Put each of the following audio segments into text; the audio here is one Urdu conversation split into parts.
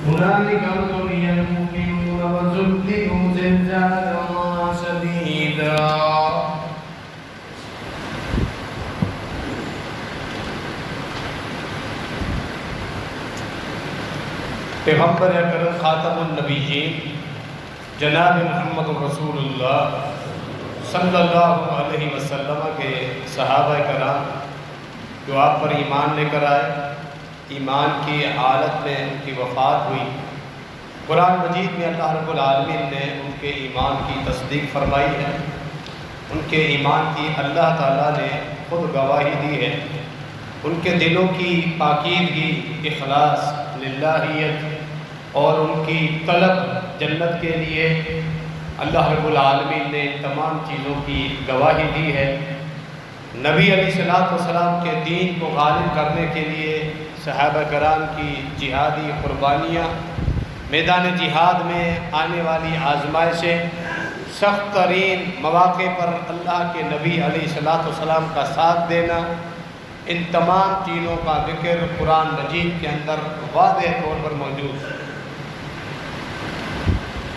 هنالك ابتلي المؤمنون وزلزلوا زلزالا شديدا. پیغمبر اکرم خاتم النبیین جناب محمد رسول اللہ صلی اللہ علیہ وسلم کے صحابہ کرام جو آپ پر ایمان لے کر آئے، ایمان کی حالت میں ان کی وفات ہوئی، قرآن مجید میں اللہ رب العالمین نے ان کے ایمان کی تصدیق فرمائی ہے، ان کے ایمان کی اللہ تعالیٰ نے خود گواہی دی ہے، ان کے دلوں کی پاکیزگی، اخلاص، للہیت اور ان کی طلب جنت کے لیے اللہ رب العالمین نے تمام چیزوں کی گواہی دی ہے۔ نبی علیہ السلام کے دین کو غالب کرنے کے لیے صحابہ کرام کی جہادی قربانیاں، میدان جہاد میں آنے والی آزمائشیں، سخت ترین مواقع پر اللہ کے نبی علیہ السلام کا ساتھ دینا، ان تمام چیزوں کا ذکر قرآن مجید کے اندر واضح طور پر موجود ہے۔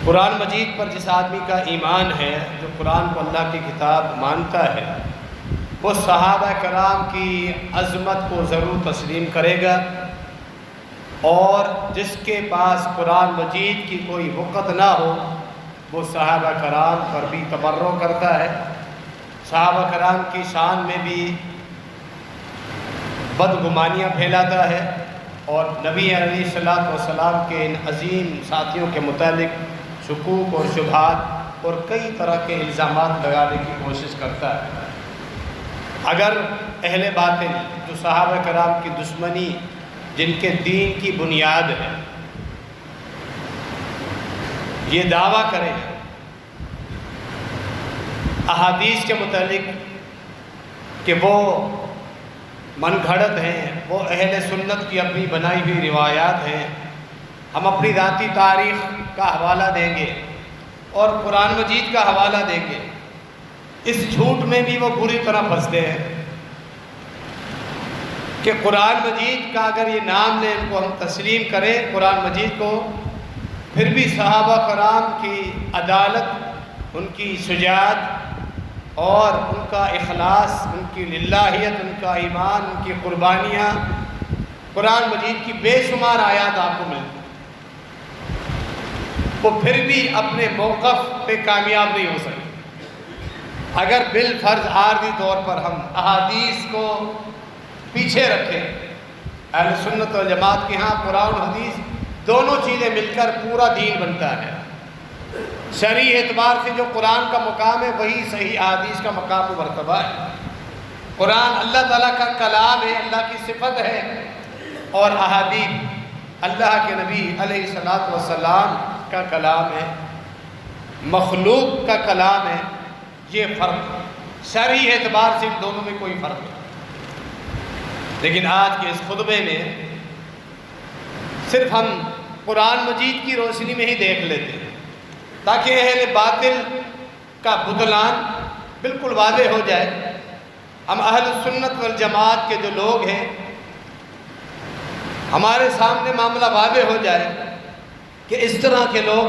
قرآن مجید پر جس آدمی کا ایمان ہے، جو قرآن کو اللہ کی کتاب مانتا ہے، وہ صحابہ کرام کی عظمت کو ضرور تسلیم کرے گا، اور جس کے پاس قرآن مجید کی کوئی وقت نہ ہو وہ صحابہ کرام پر بھی تبرک کرتا ہے، صحابہ کرام کی شان میں بھی بدگمانیاں پھیلاتا ہے، اور نبی علیہ السلام کے ان عظیم ساتھیوں کے متعلق شکوک اور شبہات اور کئی طرح کے الزامات لگانے کی کوشش کرتا ہے۔ اگر اہل باطل جو صحابہ کرام کی دشمنی، جن کے دین کی بنیاد ہے، یہ دعویٰ کریں احادیث کے متعلق کہ وہ من گھڑت ہیں، وہ اہل سنت کی اپنی بنائی ہوئی روایات ہیں، ہم اپنی ذاتی تاریخ کا حوالہ دیں گے اور قرآن مجید کا حوالہ دیں گے، اس جھوٹ میں بھی وہ بری طرح پھنستے ہیں کہ قرآن مجید کا اگر یہ نام لیں، ان کو ہم تسلیم کریں قرآن مجید کو، پھر بھی صحابہ کرام کی عدالت، ان کی شجاعت اور ان کا اخلاص، ان کی للہیت، ان کا ایمان، ان کی قربانیاں، قرآن مجید کی بے شمار آیات آپ کو ملتی، وہ پھر بھی اپنے موقف پہ کامیاب نہیں ہو سکتے۔ اگر بالفرض عارضی طور پر ہم احادیث کو پیچھے رکھیں، اہل سنت والجماعت کے ہاں قرآن و حدیث دونوں چیزیں مل کر پورا دین بنتا ہے۔ شرعی اعتبار سے جو قرآن کا مقام ہے وہی صحیح احادیث کا مقام و مرتبہ ہے۔ قرآن اللہ تعالیٰ کا کلام ہے، اللہ کی صفت ہے، اور احادیث اللہ کے نبی علیہ السلام کا کلام ہے، مخلوق کا کلام ہے۔ یہ فرق شرعی اعتبار سے ان دونوں میں کوئی فرق نہیں۔ لیکن آج کے اس خطبے میں صرف ہم قرآن مجید کی روشنی میں ہی دیکھ لیتے ہیں تاکہ اہل باطل کا بطلان بالکل واضح ہو جائے۔ ہم اہل سنت والجماعت کے جو لوگ ہیں، ہمارے سامنے معاملہ واضح ہو جائے کہ اس طرح کے لوگ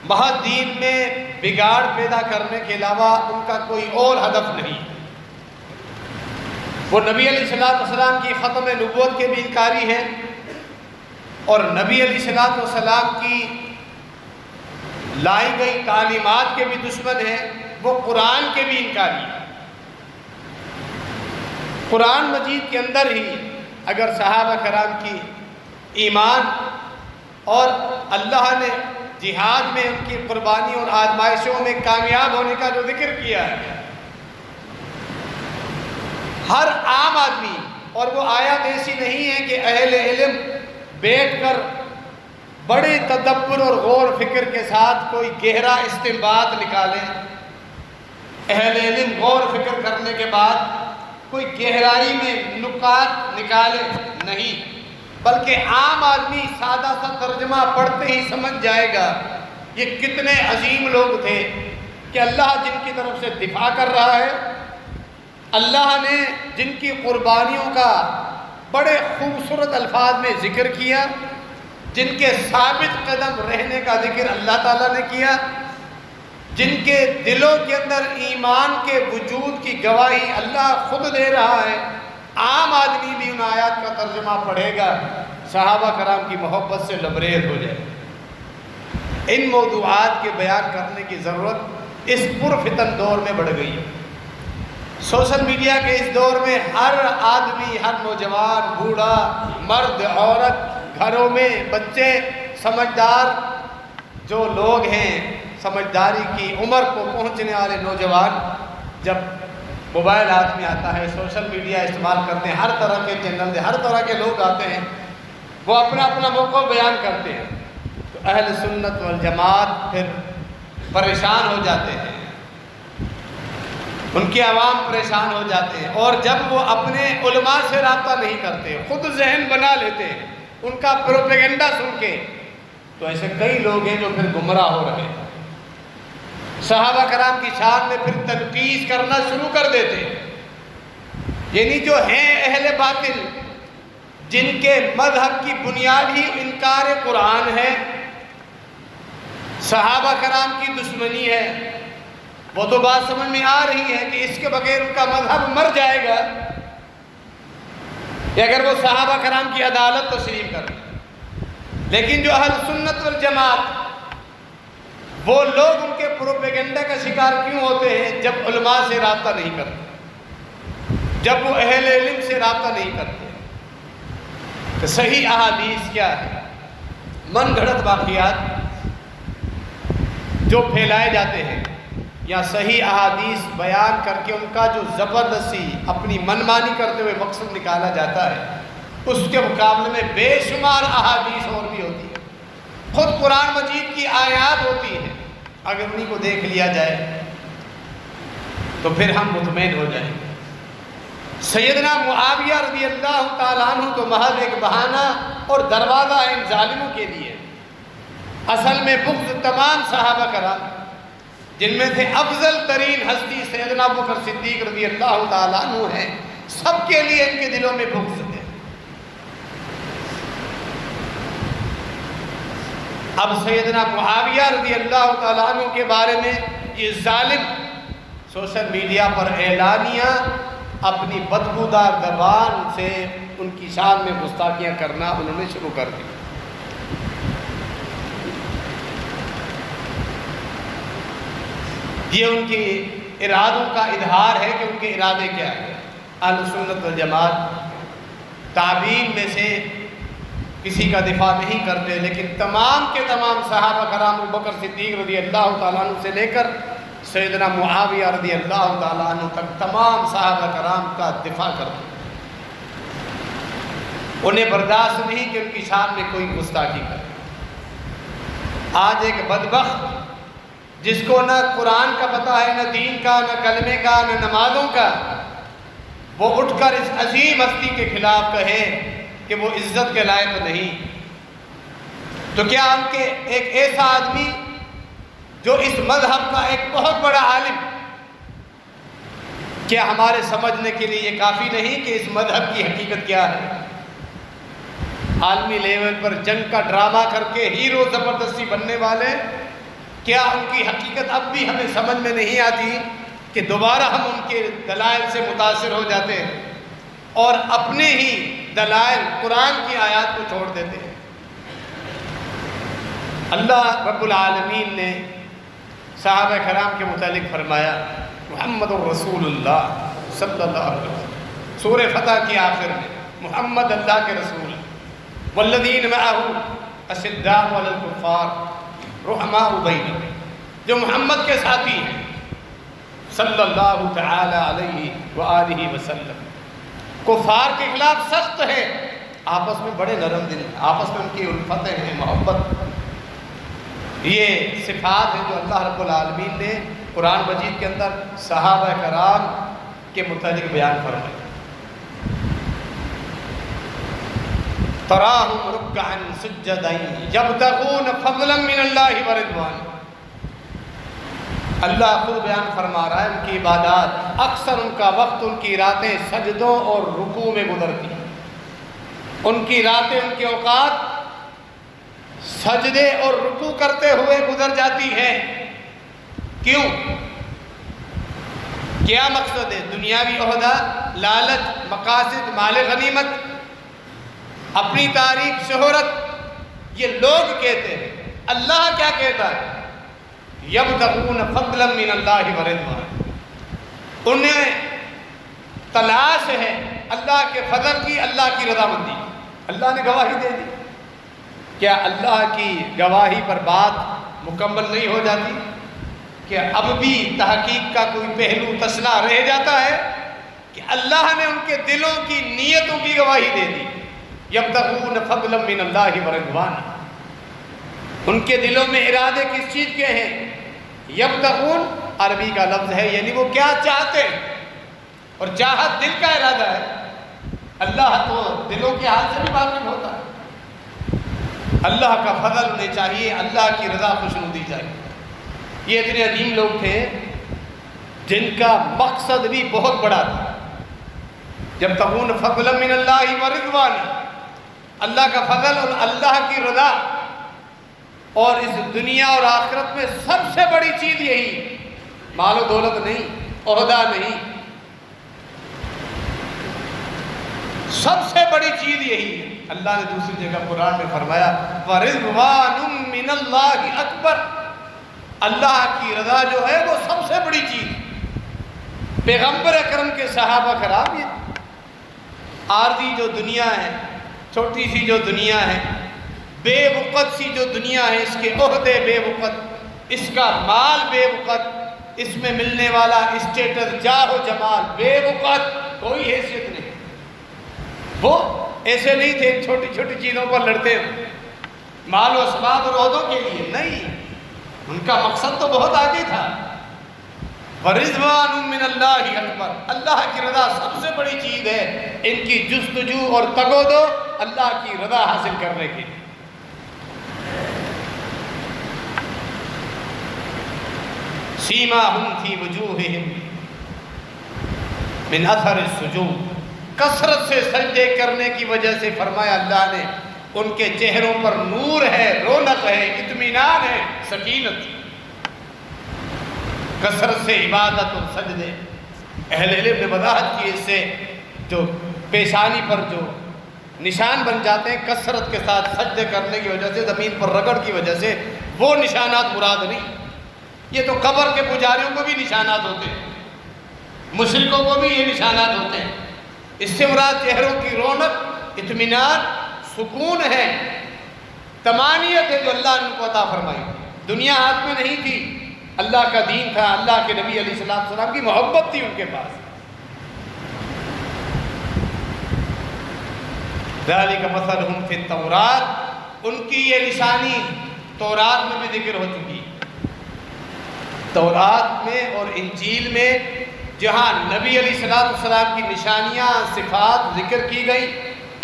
محض دین میں بگاڑ پیدا کرنے کے علاوہ ان کا کوئی اور ہدف نہیں۔ وہ نبی علیہ السلام کی ختم نبوت کے بھی انکاری ہیں، اور نبی علیہ السلام کی لائی گئی تعلیمات کے بھی دشمن ہیں، وہ قرآن کے بھی انکاری ہیں۔ قرآن مجید کے اندر ہی اگر صحابہ کرام کی ایمان اور اللہ نے جہاد میں ان کی قربانی اور آزمائشوں میں کامیاب ہونے کا جو ذکر کیا ہے، ہر عام آدمی، اور وہ آیات ایسی نہیں ہے کہ اہل علم بیٹھ کر بڑے تدبر اور غور فکر کے ساتھ کوئی گہرا استنباط نکالیں، اہل علم غور فکر کرنے کے بعد کوئی گہرائی میں نکات نکالے، نہیں، بلکہ عام آدمی سادہ سا ترجمہ پڑھتے ہی سمجھ جائے گا یہ کتنے عظیم لوگ تھے کہ اللہ جن کی طرف سے دفاع کر رہا ہے، اللہ نے جن کی قربانیوں کا بڑے خوبصورت الفاظ میں ذکر کیا، جن کے ثابت قدم رہنے کا ذکر اللہ تعالیٰ نے کیا، جن کے دلوں کے اندر ایمان کے وجود کی گواہی اللہ خود دے رہا ہے، عام آدمی بھی ان آیات کا ترجمہ پڑھے گا، صحابہ کرام کی محبت سے لبریز ہو جائے۔ ان موضوعات کے بیان کرنے کی ضرورت اس پرفتن دور میں بڑھ گئی ہے۔ سوشل میڈیا کے اس دور میں ہر آدمی، ہر نوجوان، بوڑھا، مرد، عورت، گھروں میں بچے، سمجھدار جو لوگ ہیں، سمجھداری کی عمر کو پہنچنے والے نوجوان، جب موبائل ہاتھ میں آتا ہے، سوشل میڈیا استعمال کرتے ہیں، ہر طرح کے چینل سے ہر طرح کے لوگ آتے ہیں، وہ اپنا اپنا موقع بیان کرتے ہیں، تو اہل سنت والجماعت پھر پریشان ہو جاتے ہیں، ان کے عوام پریشان ہو جاتے ہیں، اور جب وہ اپنے علماء سے رابطہ نہیں کرتے، خود ذہن بنا لیتے ہیں ان کا پروپیگنڈا سن کے، تو ایسے کئی لوگ ہیں جو پھر گمراہ ہو رہے ہیں، صحابہ کرام کی شان میں پھر تنقید کرنا شروع کر دیتے ہیں۔ یعنی جو ہیں اہل باطل، جن کے مذہب کی بنیاد ہی انکار قرآن ہے، صحابہ کرام کی دشمنی ہے، وہ تو بات سمجھ میں آ رہی ہے کہ اس کے بغیر ان کا مذہب مر جائے گا، کہ اگر وہ صحابہ کرام کی عدالت تسلیم کریں۔ لیکن جو اہل سنت والجماعت، وہ لوگ ان کے پروپیگنڈا کا شکار کیوں ہوتے ہیں؟ جب علماء سے رابطہ نہیں کرتے، جب وہ اہل علم سے رابطہ نہیں کرتے، تو صحیح احادیث کیا ہے؟ من گھڑت واقعات جو پھیلائے جاتے ہیں، یا صحیح احادیث بیان کر کے ان کا جو زبردستی اپنی منمانی کرتے ہوئے مقصد نکالا جاتا ہے، اس کے مقابلے میں بے شمار احادیث اور بھی ہوتی ہے، خود قرآن مجید کی آیات ہوتی ہیں، اگر انہیں کو دیکھ لیا جائے تو پھر ہم مطمئن ہو جائیں گے۔ سیدنا معاویہ رضی اللہ تعالیٰ عنہ تو محض ایک بہانہ اور دروازہ ہے ان ظالموں کے لیے، اصل میں بغض تمام صحابہ کرام، جن میں سے افضل ترین ہستی سیدنا ابوبکر صدیق رضی اللہ تعالیٰ عنہ ہے، سب کے لیے ان کے دلوں میں بغض ہے۔ اب سیدنا معاویہ رضی اللہ تعالیٰ عنہ کے بارے میں یہ ظالم سوشل میڈیا پر اعلانیہ اپنی بدبودار زبان سے ان کی شان میں گستاخیاں کرنا انہوں نے شروع کر دی۔ یہ ان کے ارادوں کا اظہار ہے کہ ان کے ارادے کیا ہیں۔ اہل سنت والجماعت تعبین میں سے کسی کا دفاع نہیں کرتے، لیکن تمام کے تمام صحابہ کرام، ابوبکر صدیق رضی اللہ تعالیٰ عنہ سے لے کر سیدنا معاویہ رضی اللہ تعالیٰ عنہ تک تمام صحابہ کرام کا دفاع کرتے ہیں۔ انہیں برداشت نہیں کہ ان کی شان میں کوئی گستاخی کرے۔ آج ایک بدبخت جس کو نہ قرآن کا پتہ ہے، نہ دین کا، نہ کلمے کا، نہ نمازوں کا، وہ اٹھ کر اس عظیم ہستی کے خلاف کہے کہ وہ عزت کے لائق نہیں، تو کیا ان کے ایک ایسا آدمی جو اس مذہب کا ایک بہت بڑا عالم، کیا ہمارے سمجھنے کے لیے یہ کافی نہیں کہ اس مذہب کی حقیقت کیا ہے؟ عالمی لیول پر جنگ کا ڈرامہ کر کے ہیرو زبردستی بننے والے، کیا ان کی حقیقت اب بھی ہمیں سمجھ میں نہیں آتی کہ دوبارہ ہم ان کے دلائل سے متاثر ہو جاتے ہیں اور اپنے ہی دلائل قرآن کی آیات کو چھوڑ دیتے ہیں؟ اللہ رب العالمین نے صحابہ کرام کے متعلق فرمایا، محمد الرسول اللہ صلی اللہ علیہ وسلم، سورہ فتح کی آخر میں، محمد اللہ کے رسول، والذین معہ اشداء علی الکفار رحماء بینہم، جو محمد کے ساتھی ہیں صلی اللہ تعالی علیہ وآلہ وسلم، کفار کے خلاف سخت ہے، آپس میں بڑے نرم دل ہیں، آپس میں ان کی الفتیں ہیں، محبت۔ یہ صفات ہیں جو اللہ رب العالمین نے قرآن مجید کے اندر صحابہ کرام کے متعلق بیان فرمائے۔ تراہم رکعا سجدا یبتغون فضلا من اللہ ورضوانہ، اللہ خود بیان فرما رہا ہے ان کی عبادات، اکثر ان کا وقت، ان کی راتیں سجدوں اور رکوع میں گزرتی ہیں، ان کی راتیں، ان کے اوقات سجدے اور رکوع کرتے ہوئے گزر جاتی ہے۔ کیوں؟ کیا مقصد ہے؟ دنیاوی عہدہ، لالچ، مقاصد، مال غنیمت، اپنی تعریف، شہرت، یہ لوگ کہتے ہیں۔ اللہ کیا کہتا ہے؟ یبتغون فضلا من اللہ ورضوانہ، انہیں تلاش ہے اللہ کے فضل کی، اللہ کی رضامندی کی۔ اللہ نے گواہی دے دی، کیا اللہ کی گواہی پر بات مکمل نہیں ہو جاتی؟ کہ اب بھی تحقیق کا کوئی پہلو تسلا رہ جاتا ہے کہ اللہ نے ان کے دلوں کی نیتوں کی گواہی دے دی۔ یبتغون فضلا من اللہ ورضوانہ، ان کے دلوں میں ارادے کس چیز کے ہیں؟ یبتغون عربی کا لفظ ہے، یعنی وہ کیا چاہتے ہیں، اور چاہت دل کا ارادہ ہے۔ اللہ تو دلوں کے حال سے بھی واقف ہوتا ہے۔ اللہ کا فضل انہیں چاہیے، اللہ کی رضا خوشنودی چاہیے۔ یہ اتنے عظیم لوگ تھے جن کا مقصد بھی بہت بڑا تھا۔ یبتغون فضلا من اللہ ورضوانہ، اللہ کا فضل اور اللہ کی رضا، اور اس دنیا اور آخرت میں سب سے بڑی چیز یہی، مال و دولت نہیں، عہدہ نہیں، سب سے بڑی چیز یہی ہے۔ اللہ نے دوسری جگہ قرآن میں فرمایا وَرِضْوَانٌ مِّنَ اللَّهِ اکبر، اللہ کی رضا جو ہے وہ سب سے بڑی چیز۔ پیغمبر اکرم کے صحابہ کرام، یہ عارضی جو دنیا ہے، چھوٹی سی جو دنیا ہے، بے وقت سی جو دنیا ہے، اس کے عہدے بے وقت، اس کا مال بے وقت، اس میں ملنے والا اسٹیٹس، جاہ و جمال بے وقت، کوئی حیثیت نہیں۔ وہ ایسے نہیں تھے چھوٹی چھوٹی چیزوں پر لڑتے ہیں مال و اسباب اور عہدوں کے لیے، نہیں، ان کا مقصد تو بہت آگے تھا۔ وَرِضْوَانٌ مِّنَ اللَّهِ اکبر، اللہ کی رضا سب سے بڑی چیز ہے۔ ان کی جستجو اور تگ و دو اللہ کی رضا حاصل کرنے کے لیے۔ سیماہم فی وجوہہم من اثر السجود، کثرت سے سجدے کرنے کی وجہ سے فرمایا اللہ نے ان کے چہروں پر نور ہے، رونق ہے، اطمینان ہے، سکینت۔ کثرت سے عبادت اور سجدے، اہل علم نے وضاحت کی اس سے جو پیشانی پر جو نشان بن جاتے ہیں کثرت کے ساتھ سجدے کرنے کی وجہ سے، زمین پر رگڑ کی وجہ سے، وہ نشانات مراد نہیں۔ یہ تو قبر کے پجاریوں کو بھی نشانات ہوتے ہیں، مشرکوں کو بھی یہ نشانات ہوتے ہیں۔ اس سے مراد چہروں کی رونق، اطمینان، سکون ہے، طمانینت ہے جو اللہ نے ان کو عطا فرمائی۔ دنیا ہاتھ میں نہیں تھی، اللہ کا دین تھا، اللہ کے نبی علیہ السلام کی محبت تھی ان کے پاس۔ ذالک مثلہم فی التوراۃ، ان کی یہ نشانی تورات میں بھی ذکر ہو چکی۔ تورات میں اور انجیل میں جہاں نبی علیہ السلام کی نشانیاں، صفات ذکر کی گئی،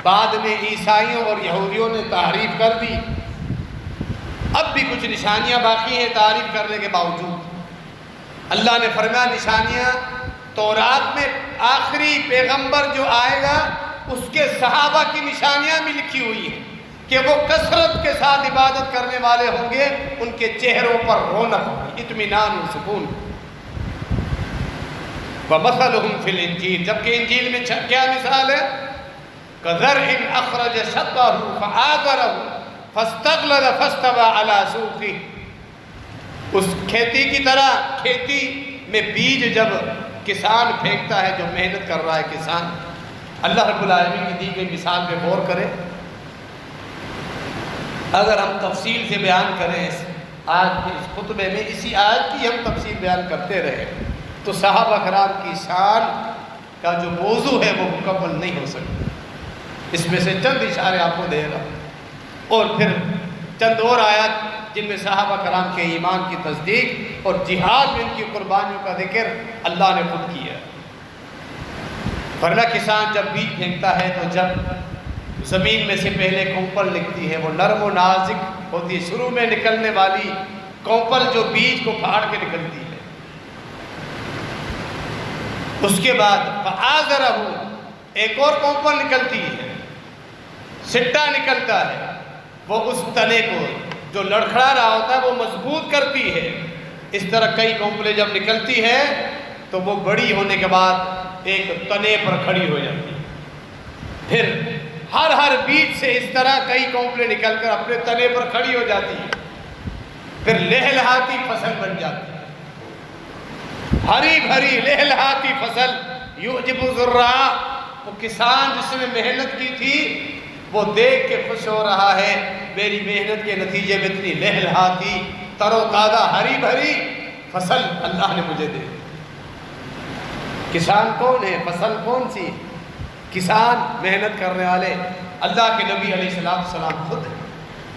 بعد میں عیسائیوں اور یہودیوں نے تحریف کر دی۔ اب بھی کچھ نشانیاں باقی ہیں تعریف کرنے کے باوجود۔ اللہ نے فرمایا نشانیاں تورات میں آخری پیغمبر جو آئے گا اس کے صحابہ کی نشانیاں بھی لکھی ہوئی ہیں کہ وہ کثرت کے ساتھ عبادت کرنے والے ہوں گے، ان کے چہروں پر رونق، اطمینان و سکون۔ وَمَثَلُهُمْ فِي الْإِنْجِيلِ، جبکہ انجیل میں کیا مثال ہے؟ كَذَرْعٍ أَخْرَجَ شَطْأَهُ فَآزَرَهُ فَاسْتَغْلَظَ فَاسْتَوَىٰ عَلَىٰ سُوقِهِ، اس کھیتی کی طرح، کھیتی میں بیج جب کسان پھینکتا ہے، جو محنت کر رہا ہے کسان، اللہ رب العالمین کی دی گئی مثال پہ غور کریں۔ اگر ہم تفصیل سے بیان کریں آج کے اس خطبے میں، اسی آیت کی ہم تفصیل بیان کرتے رہے تو صحابہ کرام کی شان کا جو موضوع ہے وہ مکمل نہیں ہو سکتا۔ اس میں سے چند اشارے آپ کو دے رہا ہوں، اور پھر چند اور آیات جن میں صحابہ کرام کے ایمان کی تصدیق اور جہاد میں ان کی قربانیوں کا ذکر اللہ نے خود کیا۔ ورنہ کسان جب بیج پھینکتا ہے تو جب زمین میں سے پہلے کونپل نکلتی ہے، وہ نرم و نازک ہوتی ہے، شروع میں نکلنے والی کونپل جو بیج کو پھاڑ کے نکلتی ہے، اس کے بعد فآزرہ ایک اور کونپل نکلتی ہے، سٹا نکلتا ہے، وہ اس تنے کو جو لڑکھڑا رہا ہوتا ہے وہ مضبوط کرتی ہے۔ اس طرح کئی کونپلیں جب نکلتی ہے تو وہ بڑی ہونے کے بعد ایک تنے پر کھڑی ہو جاتی ہے۔ پھر ہر بیج سے اس طرح کئی کونپلیں نکل کر اپنے تنے پر کھڑی ہو جاتی ہے، پھر لہلہاتی فصل بن جاتی ہے، ہری بھری لہلہاتی فصل۔ یعجب الزراع، وہ کسان جس نے محنت کی تھی وہ دیکھ کے خوش ہو رہا ہے، میری محنت کے نتیجے میں اتنی لہلہاتی تر و تازہ ہری بھری فصل اللہ نے مجھے دے دی۔ کسان کون ہے؟ فصل کون سی؟ کسان، محنت کرنے والے اللہ کے نبی علیہ السلام خود ہیں،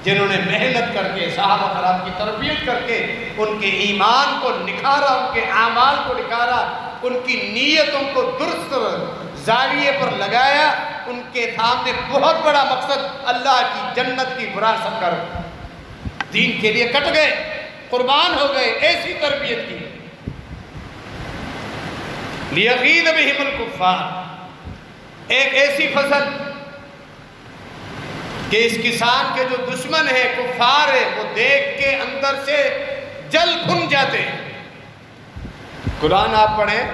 جنہوں نے محنت کر کے صحابہ کرام کی تربیت کر کے ان کے ایمان کو نکھارا، ان کے اعمال کو نکھارا، ان کی نیتوں کو درست زاویے پر لگایا، ان کے سامنے بہت بڑا مقصد اللہ کی جنت کی وراثت کر دین کے لیے کٹ گئے، قربان ہو گئے۔ ایسی تربیت کی۔ لیغیظ بہم الکفار، ایک ایسی فصل کہ اس کسان کے جو دشمن ہے، کفار ہے، وہ دیکھ کے اندر سے جل بھن جاتے ہیں۔ قرآن آپ پڑھیں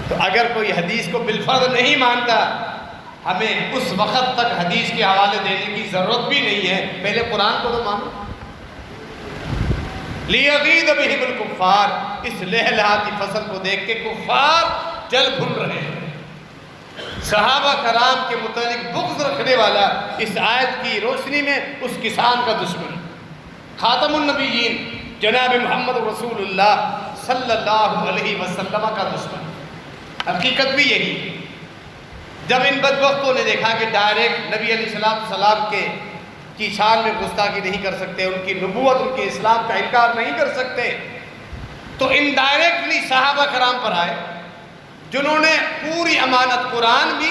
تو اگر کوئی حدیث کو بالفرض نہیں مانتا، ہمیں اس وقت تک حدیث کے حوالے دینے کی ضرورت بھی نہیں ہے، پہلے قرآن کو تو مانو۔ لیغیظ بہم الکفار، اس لہلہاتی فصل کو دیکھ کے کفار جل بھن رہے ہیں۔ صحابہ کرام کے متعلق بغض رکھنے والا اس آیت کی روشنی میں اس کسان کا دشمن، خاتم النبیین جناب محمد رسول اللہ صلی اللہ علیہ وسلم کا دشمن۔ حقیقت بھی یہی ہے۔ جب ان بدبختوں نے دیکھا کہ ڈائریکٹ نبی علیہ السلام کی شان میں گستاخی نہیں کر سکتے، ان کی نبوت، ان کے اسلام کا انکار نہیں کر سکتے، تو انڈائریکٹلی صحابہ کرام پر آئے، جنہوں نے پوری امانت، قرآن بھی،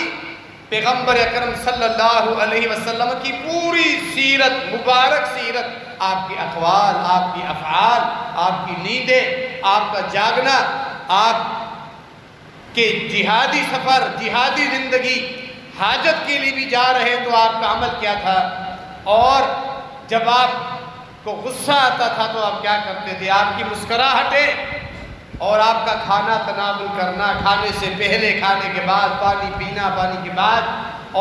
پیغمبر اکرم صلی اللہ علیہ وسلم کی پوری سیرت، مبارک سیرت، آپ کے اقوال، آپ کی افعال، آپ کی نیندیں، آپ کا جاگنا، آپ کے جہادی سفر، جہادی زندگی، حاجت کے لیے بھی جا رہے ہیں تو آپ کا عمل کیا تھا، اور جب آپ کو غصہ آتا تھا تو آپ کیا کرتے تھے، آپ کی مسکراہٹیں اور آپ کا کھانا تناول کرنا، کھانے سے پہلے، کھانے کے بعد، پانی پینا، پانی کے بعد،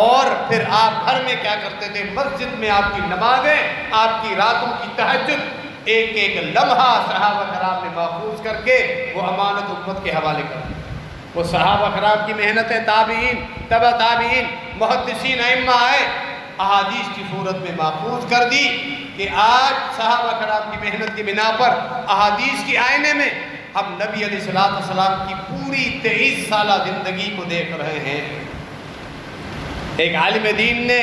اور پھر آپ گھر میں کیا کرتے تھے، مسجد میں آپ کی نمازیں، آپ کی راتوں کی تہجد، ایک ایک لمحہ صحابہ کرام نے محفوظ کر کے وہ امانت امت کے حوالے کر دی۔ وہ صحابہ کرام کی محنت، تابعین، تبع تابعین، محدثین، ائمہ آئے، احادیث کی صورت میں محفوظ کر دی کہ آج صحابہ کرام کی محنت کی بنا پر احادیث کی آئینے میں ہم نبی علیہ السلام کی پوری 23 سالہ زندگی کو دیکھ رہے ہیں۔ ایک عالم دین نے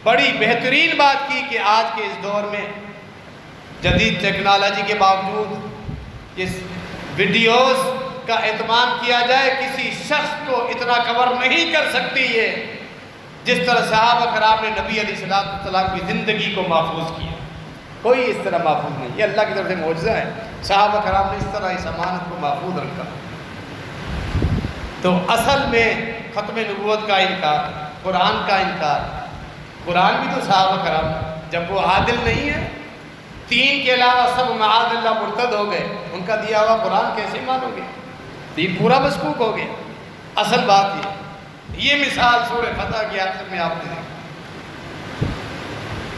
بڑی بہترین بات کی کہ آج کے اس دور میں جدید ٹیکنالوجی کے باوجود اس ویڈیوز کا اہتمام کیا جائے، کسی شخص کو اتنا کور نہیں کر سکتی ہے جس طرح صحابہ کرام نے نبی علیہ السلام کی زندگی کو محفوظ کیا۔ کوئی اس طرح محفوظ نہیں، یہ اللہ کی طرف سے معجزہ ہے۔ صحابہ کرام نے اس طرح اس امانت کو محفوظ رکھا۔ تو اصل میں ختم نبوت کا انکار، قرآن کا انکار، قرآن بھی تو صحابہ کرام، جب وہ عادل نہیں ہے، 3 کے علاوہ سب معاذ اللہ مرتد ہو گئے، ان کا دیا ہوا قرآن کیسے مانو گے؟ دین پورا مشکوک ہو گیا۔ اصل بات یہ مثال سورہ فتح کی آخر میں آپ نے دیکھی۔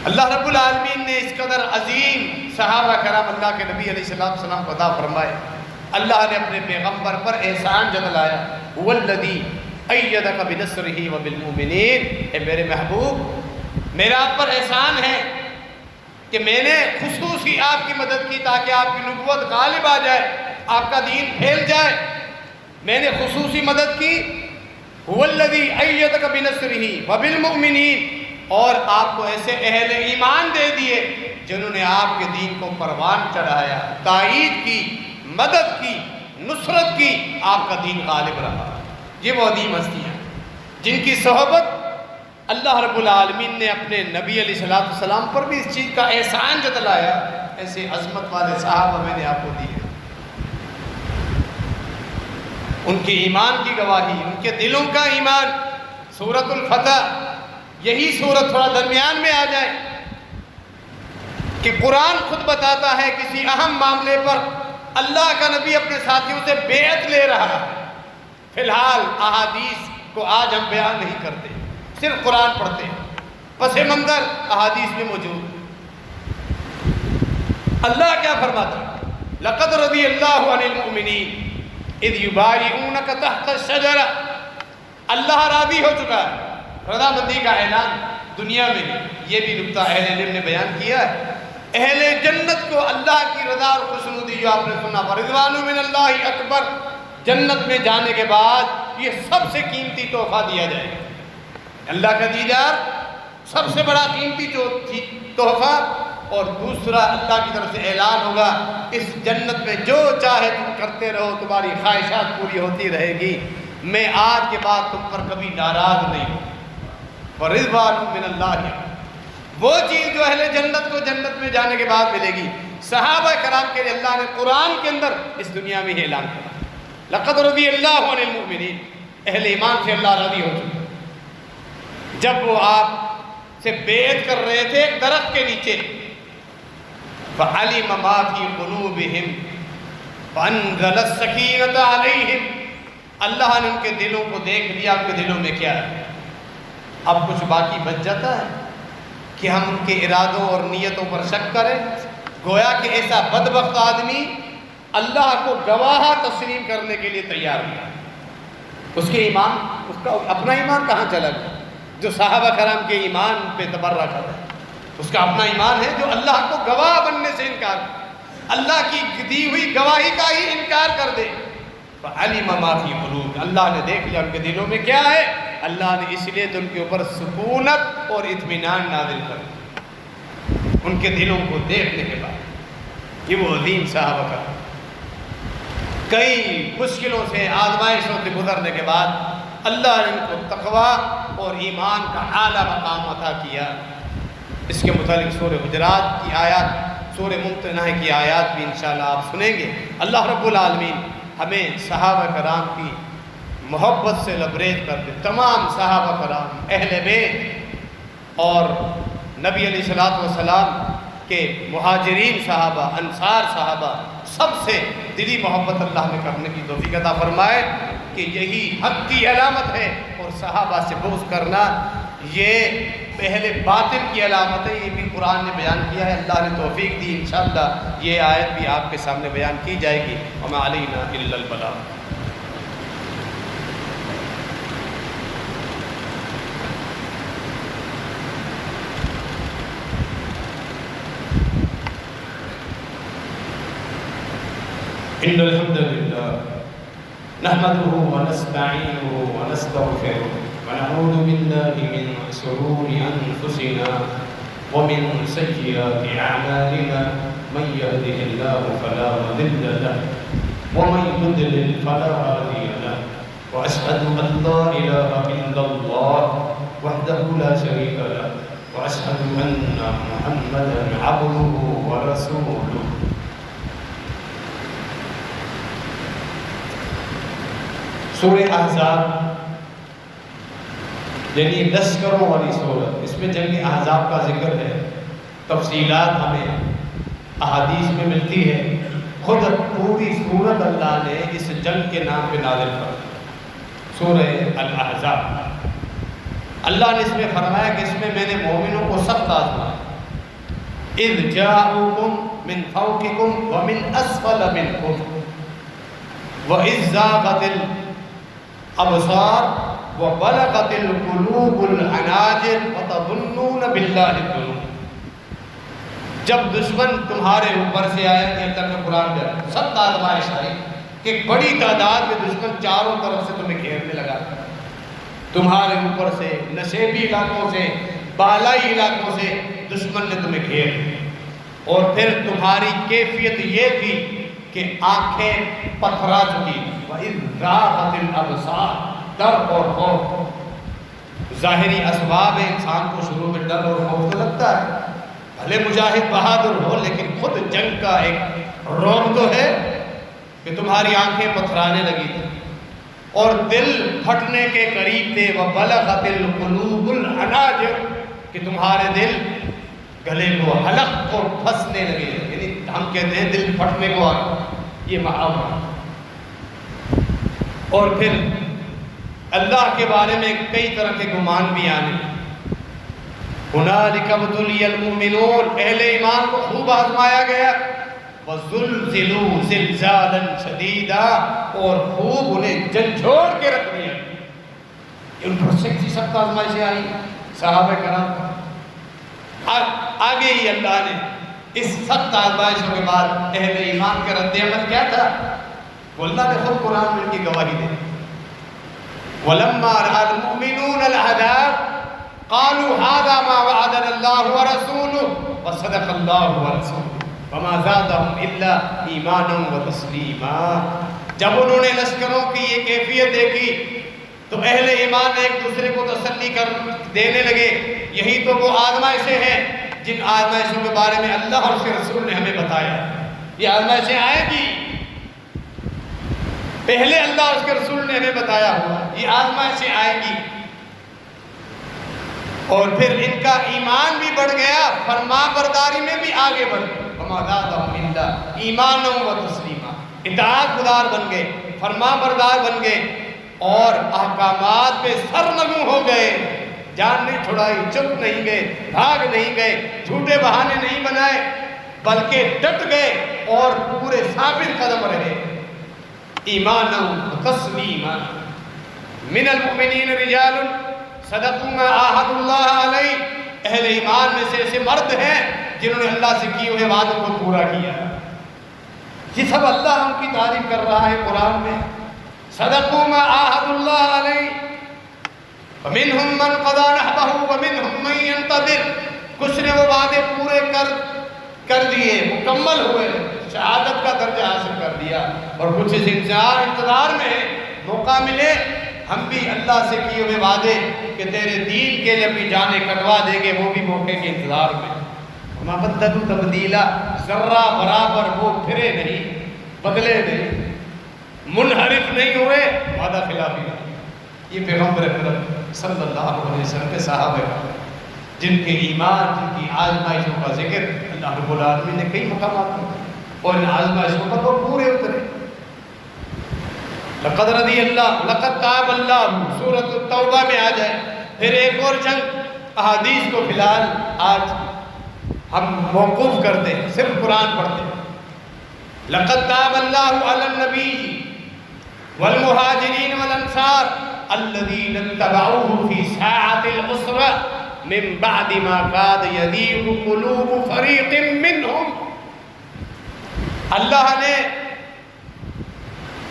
اللہ رب العالمین نے اس قدر عظیم صحابہ کرام اللہ کے نبی علیہ السلام کو عطا فرمائے۔ اللہ نے اپنے پیغمبر پر احسان جتلایا، هو الذی ایدک بنصرہ وبالمؤمنین، اے میرے محبوب، میرا آپ پر احسان ہے کہ میں نے خصوصی آپ کی مدد کی تاکہ آپ کی نبوت غالب آ جائے، آپ کا دین پھیل جائے۔ میں نے خصوصی مدد کی، هو الذی ایدک بنصرہ وبالمؤمنین، اور آپ کو ایسے اہل ایمان دے دیے جنہوں نے آپ کے دین کو پروان چڑھایا، تائید کی، مدد کی، نصرت کی، آپ کا دین غالب رہا۔ یہ وہ عظیم ہستیاں جن کی صحبت اللہ رب العالمین نے اپنے نبی علیہ السلام پر بھی اس چیز کا احسان جتلایا۔ ایسے عظمت والے صحابہ میں نے آپ کو دیے، ان کی ایمان کی گواہی، ان کے دلوں کا ایمان۔ سورۃ الفتح، یہی سورت تھوڑا درمیان میں آ جائے، کہ قرآن خود بتاتا ہے کسی اہم معاملے پر اللہ کا نبی اپنے ساتھیوں سے بیعت لے رہا ہے۔ فی الحال احادیث کو آج ہم بیان نہیں کرتے، صرف قرآن پڑھتے ہیں، پس منظر احادیث میں موجود۔ اللہ کیا فرماتا ہے؟ لقد رضی اللہ عن المؤمنین اذ یبایعونک تحت الشجرہ۔ اللہ راضی ہو چکا ہے، رضامندی کا اعلان دنیا میں یہ بھی نکتہ اہل علم نے بیان کیا ہے۔ اہل جنت کو اللہ کی رضا اور خوشنودی جو آپ نے سنا، فرضوان من اللہ اکبر، جنت میں جانے کے بعد یہ سب سے قیمتی تحفہ دیا جائے گا، اللہ کا دیدار سب سے بڑا قیمتی جو تحفہ۔ اور دوسرا اللہ کی طرف سے اعلان ہوگا اس جنت میں جو چاہے تم کرتے رہو، تمہاری خواہشات پوری ہوتی رہے گی، میں آج کے بعد تم پر کبھی ناراض نہیں ہوں۔ فرضوان من اللہ، وہ چیز جو اہل جنت کو جنت میں جانے کے بعد ملے گی، صحابہ کرام کے لیے اللہ نے قرآن کے اندر اس دنیا میں ہی اعلان کیا، لقد رضی اللہ عن المؤمنین، اہل ایمان سے اللہ راضی ہو چکا۔ جب وہ آپ سے بیعت کر رہے تھے ایک درخت کے نیچے، فَعَلِمَ مَا فِي قُلُوبِهِمْ فَأَنزَلَ السَّكِينَةَ عَلَيْهِمْ، اللہ نے ان کے دلوں کو دیکھ لیا، ان کے دلوں میں کیا ہے۔ اب کچھ باقی بچ جاتا ہے کہ ہم ان کے ارادوں اور نیتوں پر شک کریں؟ گویا کہ ایسا بدبخت آدمی اللہ کو گواہ تسلیم کرنے کے لیے تیار ہوا، اس کے ایمان، اس کا اپنا ایمان کہاں چلا گیا؟ جو صحابہ کرام کے ایمان پہ تبرہ کر رہا ہے، اس کا اپنا ایمان ہے جو اللہ کو گواہ بننے سے انکار، اللہ کی دی ہوئی گواہی کا ہی انکار کر دے۔ فَعَلِمَ مَا فِي قُلُوبِهِمْ، اللہ نے دیکھ لیا ان کے دلوں میں کیا ہے، اللہ نے اس لیے تو ان کے اوپر سکونت اور اطمینان نازل کر دیا ان کے دلوں کو دیکھنے کے بعد۔ یہ وہ عظیم صحابہ کا کئی مشکلوں سے، آزمائشوں سے گزرنے کے بعد اللہ نے ان کو تقویٰ اور ایمان کا اعلیٰ مقام عطا کیا۔ اس کے متعلق سورہ حجرات کی آیات، سورہ ممتنہ کی آیات بھی انشاءاللہ آپ سنیں گے۔ اللہ رب العالمین ہمیں صحابہ کرام کی محبت سے لبریز کر دے، تمام صحابہ کرام، اہل بیت اور نبی علیہ الصلوۃ والسلام کے مہاجرین صحابہ، انصار صحابہ، سب سے دلی محبت اللہ نے کرنے کی توفیق عطا فرمائے، کہ یہی حق کی علامت ہے، اور صحابہ سے بغض کرنا یہ پہلے باطل کی علامت ہے، یہ بھی قرآن نے بیان کیا ہے۔ اللہ نے توفیق دی، انشاءاللہ یہ آیت بھی آپ کے سامنے بیان کی جائے گی۔ وما علینا الا البلاغ۔ ان الحمد للہ نحمده ونستعینه ونستغفره ونعوذ باللہ من شرور انفسنا ومن سیئات اعمالنا، من يهده الله فلا مضل له ومن يضلل فلا هادي له، واشهد ان لا اله الا الله وحده لا شريك له، واشهد ان محمدا عبده ورسوله۔ سورہ احزاب یعنی لشکروں والی سورت، اس میں جنگ احزاب کا ذکر ہے، تفصیلات ہمیں احادیث میں ملتی ہے، خود پوری سورت اللہ نے اس جنگ کے نام پہ نازل کر، سورہ الاحزاب۔ اللہ نے اس میں فرمایا کہ اس میں میں نے مومنوں کو سخت آزمایا، اذ جاؤکم من فوقکم ومن اسفل منکم وَإِذْ زَاغَتِ الْأَبْصَارُ وَبَلَغَتِ الْقُلُوبُ الْحَنَاجِرَ وَتَظُنُّونَ بِاللَّهِ الظُّنُونَ۔ جب دشمن تمہارے اوپر سے آئے، یہ تک قرآن میں سخت آزمائش آئی کہ ایک بڑی تعداد میں دشمن چاروں طرف سے تمہیں گھیرنے لگا، تمہارے اوپر سے، نشیبی علاقوں سے، بالائی علاقوں سے دشمن نے تمہیں گھیر، اور پھر تمہاری کیفیت یہ تھی کہ آنکھیں پتھرا چکی، وَإِذْ زَاغَتِ الْأَبْصَارُ، ڈر اور خوف۔ ظاہری اسباب انسان کو شروع میں ڈر اور خوف تو لگتا ہے، بھلے مجاہد بہادر ہو، لیکن خود جنگ کا ایک رعب تو ہے کہ تمہاری آنکھیں پتھرانے لگی تھی اور دل پھٹنے کے قریب تھے، وَبَلَغَتِ الْقُلُوبُ الْحَنَاجِرَ، کہ تمہارے دل گلے کو حلق اور پھنسنے لگے، یعنی ہم کہتے ہیں دل پھٹنے کو آ، یہ محاورہ۔ اور پھر اللہ کے بارے میں کئی طرح کے گمان بھی آنے، ہنالک ابتلی المؤمنون، اہل ایمان کو خوب آزمایا گیا، وزلزلوا زلزالا شدیدا، اور خوب انہیں جھنجھوڑ کے رکھ دیا۔ ان پر سخت آزمائشیں آئی صحابہ کرام پر۔ آگے ہی اللہ نے اس سخت آزمائشوں کے بعد اہل ایمان کا رد عمل کیا تھا، وہ اللہ نے خود قرآن میں ان کی گواہی دے، وَلَمَّا رَأَى الْمُؤْمِنُونَ الْعَذَابَ قَالُوا هَذَا مَا وَعَدَنَا اللَّهُ وَرَسُولُهُ وَصَدَقَ اللَّهُ وَرَسُولُهُ وَمَا زَادَهُمْ إِلَّا إِيمَانًا وَتَسْلِيمًا۔ جب انہوں نے لشکروں کی یہ کیفیت دیکھی تو اہل ایمان ایک دوسرے کو تسلی کر دینے لگے، یہی تو وہ آزمائشیں ہیں جن آزمائشوں کے بارے میں اللہ اور اس کے رسول نے ہمیں بتایا۔ یہ آزمائشیں آئیں گی، پہلے اللہ اور اس کے رسول نے ہمیں بتایا ہوا، یہ آزمائشیں آئیں گی۔ اور پھر ان کا ایمان بھی بڑھ گیا، فرما برداری میں بھی آگے بڑھ گئے، وَمَا زَادَهُمْ إِلَّا إِيمَانًا وَتَسْلِيمًا، اطاعت گزار بن گئے، فرما بردار بن گئے، اور احکامات پہ سرنگوں ہو گئے، جان نہیں چھڑائی، چپ نہیں گئے، بھاگ نہیں گئے، جھوٹے بہانے نہیں بنائے، بلکہ ڈٹ گئے اور پورے ثابت قدم رہے۔ ایمانا وتسلیما، من المؤمنین رجال صدقوا ما عاہدوا اللہ علیہ، اہل ایمان میں سے ایسے مرد ہیں جنہوں نے اللہ سے کیے ہوئے وعدوں کو پورا کیا۔ یہ سب اللہ ان کی تعریف کر رہا ہے قرآن میں، صدقوا ما عاہدوا اللہ علیہ، ومنہم من قضى نحبہ ومنہم من ينتظر، کچھ نے وہ وعدے پورے کر دیے، مکمل ہوئے، شہادت کا درجہ حاصل کر دیا، اور کچھ اس انتظار میں موقع ملے، ہم بھی اللہ سے کیے ہوئے وعدے کہ تیرے دین کے لیے اپنی جانیں کٹوا دیں گے، وہ بھی موقع کے انتظار میں۔ وما بدلوا تبدیلا، ذرہ برابر وہ پھرے نہیں، بدلے نہیں، منحرف نہیں ہوئے، وعدہ خلافی نہیں۔ یہ پیغمبر اکرم صلی اللہ علیہ وسلم کے صحابہ جن کے ایمان، جن کی آزمائشوں کا ذکر اللہ رب العالمین نے کئی مقامات میں، اور ان آزمائشوں پر وہ پورے اترے۔ لقد رضی اللہ، لقد تاب اللہ، سورۃ التوبہ میں آ جائے۔ پھر ایک اور چند احادیث کو فی الحال آج ہم موقوف کرتے ہیں، صرف قرآن پڑھتے ہیں۔ لقد تاب اللہ علی النبی والمہاجرین والانصار الذین اتبعوہ فی ساعۃ العسرہ من بعد ما کاد یزیغ قلوب فریق منہم، اللہ نے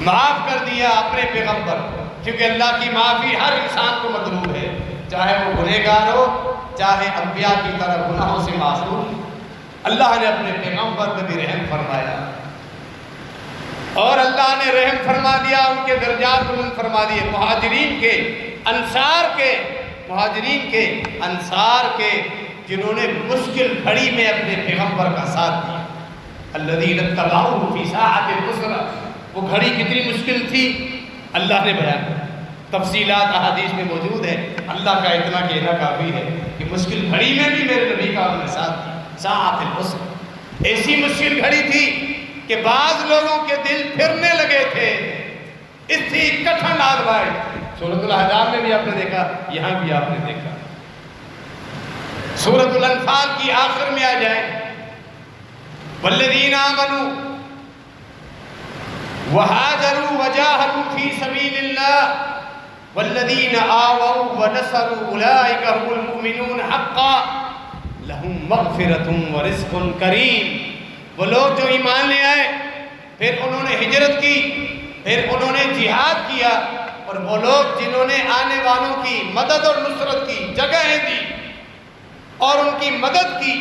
معاف کر دیا اپنے پیغمبر، کیونکہ اللہ کی معافی ہر انسان کو مطلوب ہے، چاہے وہ گنہگار ہو، چاہے انبیاء کی طرح گناہوں سے معصوم۔ اللہ نے اپنے پیغمبر پہ بھی رحم فرمایا، اور اللہ نے رحم فرما دیا، ان کے درجات بلند فرما دیے، مہاجرین کے، انصار کے، مہاجرین کے، انصار کے، جنہوں نے مشکل گھڑی میں اپنے پیغمبر کا ساتھ دیا۔ الذین اتبعوہ فی ساعۃ العسرہ، وہ گھڑی کتنی مشکل تھی اللہ نے بیان کیا، تفصیلات احادیث میں موجود ہے، اللہ کا اتنا کہنا کافی ہے کہ مشکل گھڑی میں بھی میرے نبی کا انہوں نے ساتھ دیا۔ ساعۃ العسرہ، ایسی مشکل گھڑی تھی کہ بعض لوگوں کے دل پھرنے لگے تھے، اس تھی کٹھن آزمائش۔ سورۃ الاحزاب میں بھی آپ نے دیکھا، یہاں بھی آپ نے دیکھا۔ سورۃ الانفال کی آخر میں آ جائیں، والذین آمنوا وہاجروا وجاہدوا فی سبیل اللہ والذین آووا ونصروا اولئک هم المؤمنون حقا لہم مغفرۃ ورزق کریم۔ وہ لوگ جو ایمان لے آئے، پھر انہوں نے ہجرت کی، پھر انہوں نے جہاد کیا، اور وہ لوگ جنہوں نے آنے والوں کی مدد اور نصرت کی، جگہیں دی اور ان کی مدد کی،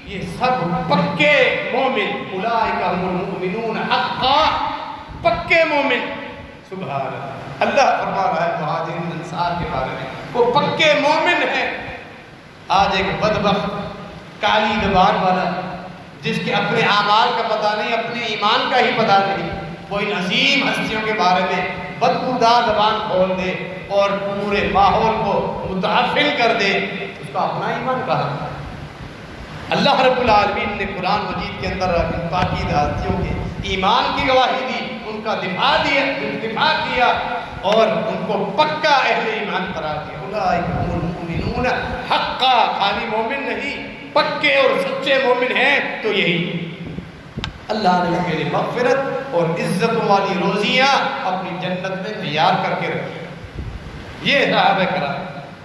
یہ سب پکے مومن، اولئک هم المؤمنون حقا، پکے مومن۔ سبحان اللہ، اللہ فرما رہا ہے مہاجرین انصار کے بارے میں، وہ پکے مومن ہیں۔ آج ایک بدبخت کالی زبان والا، جس کے اپنے اعمال کا پتہ نہیں، اپنے ایمان کا ہی پتہ نہیں، وہ ان عظیم ہستیوں کے بارے میں بدبودار زبان کھول دے اور پورے ماحول کو متعفن کر دے، اس کا اپنا ایمان کہاں ہے؟ اللہ رب العالمین نے قرآن مجید کے اندر ان پاکیزہ ہستیوں کے ایمان کی گواہی دی، ان کا دفاع کیا اور ان کو پکا اہل ایمان قرار دیا۔ اولئک هم المؤمنون حقا، خالی مومن نہیں، پکے اور سچے مومن ہیں تو یہی۔ اللہ نے ان کے لیے مغفرت اور عزت والی روزیاں اپنی جنت میں تیار کر کے رکھی۔ یہ صحابہ کرام،